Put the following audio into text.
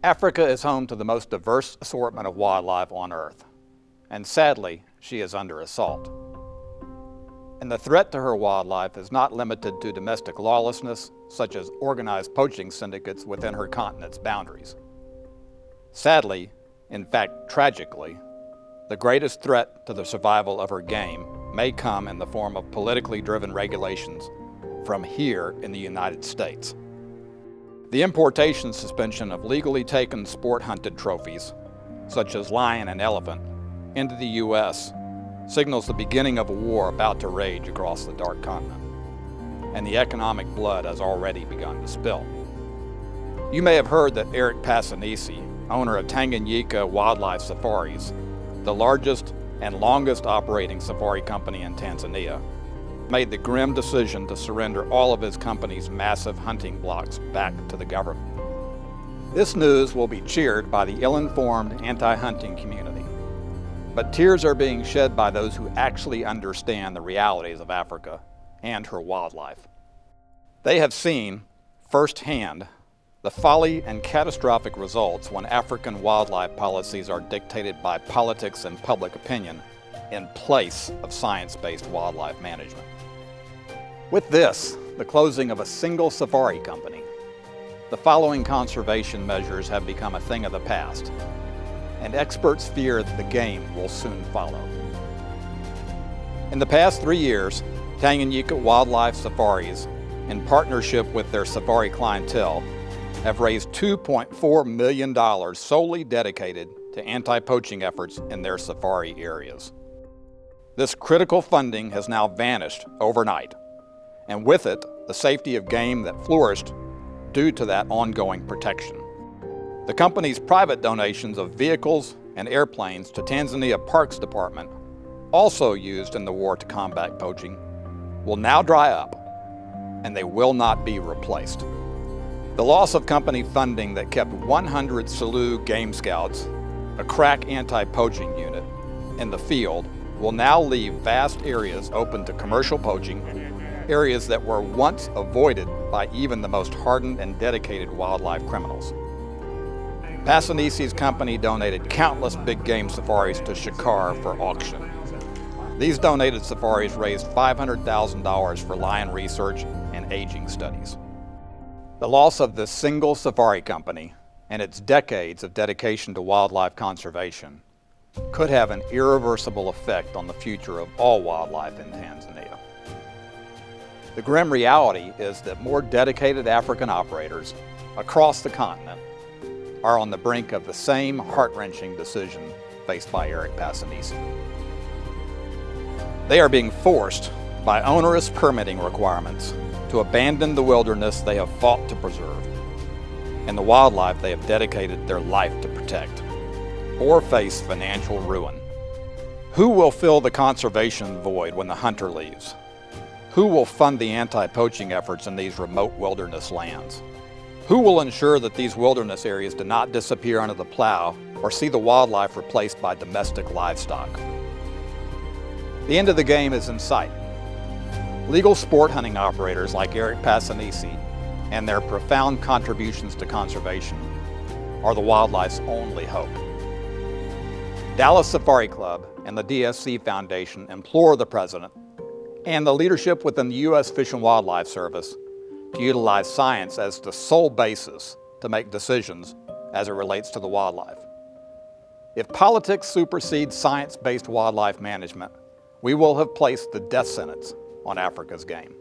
Africa is home to the most diverse assortment of wildlife on Earth, and sadly, she is under assault. And the threat to her wildlife is not limited to domestic lawlessness, such as organized poaching syndicates within her continent's boundaries. Sadly, in fact tragically, the greatest threat to the survival of her game may come in the form of politically driven regulations from here in the United States. The importation suspension of legally taken sport-hunted trophies, such as lion and elephant, into the U.S. signals the beginning of a war about to rage across the dark continent, and the economic blood has already begun to spill. You may have heard that Eric Passanisi, owner of Tanganyika Wildlife Safaris, the largest and longest operating safari company in Tanzania, made the grim decision to surrender all of his company's massive hunting blocks back to the government. This news will be cheered by the ill-informed anti-hunting community, but tears are being shed by those who actually understand the realities of Africa and her wildlife. They have seen firsthand the folly and catastrophic results when African wildlife policies are dictated by politics and public opinion in place of science-based wildlife management. With this, the closing of a single safari company, the following conservation measures have become a thing of the past, and experts fear that the game will soon follow. In the past 3 years, Tanganyika Wildlife Safaris, in partnership with their safari clientele, have raised $2.4 million solely dedicated to anti-poaching efforts in their safari areas. This critical funding has now vanished overnight, and with it, the safety of game that flourished due to that ongoing protection. The company's private donations of vehicles and airplanes to Tanzania Parks Department, also used in the war to combat poaching, will now dry up, and they will not be replaced. The loss of company funding that kept 100 Selous game scouts, a crack anti-poaching unit, in the field will now leave vast areas open to commercial poaching, areas that were once avoided by even the most hardened and dedicated wildlife criminals. Passanisi's company donated countless big game safaris to Shikar for auction. These donated safaris raised $500,000 for lion research and aging studies. The loss of this single safari company and its decades of dedication to wildlife conservation could have an irreversible effect on the future of all wildlife in Tanzania. The grim reality is that more dedicated African operators across the continent are on the brink of the same heart-wrenching decision faced by Eric Passanisi. They are being forced by onerous permitting requirements to abandon the wilderness they have fought to preserve and the wildlife they have dedicated their life to protect, or face financial ruin. Who will fill the conservation void when the hunter leaves? Who will fund the anti-poaching efforts in these remote wilderness lands? Who will ensure that these wilderness areas do not disappear under the plow or see the wildlife replaced by domestic livestock? The end of the game is in sight. Legal sport hunting operators like Eric Passanisi and their profound contributions to conservation are the wildlife's only hope. Dallas Safari Club and the DSC Foundation implore the President and the leadership within the U.S. Fish and Wildlife Service to utilize science as the sole basis to make decisions as it relates to the wildlife. If politics supersedes science-based wildlife management, we will have placed the death sentence on Africa's game.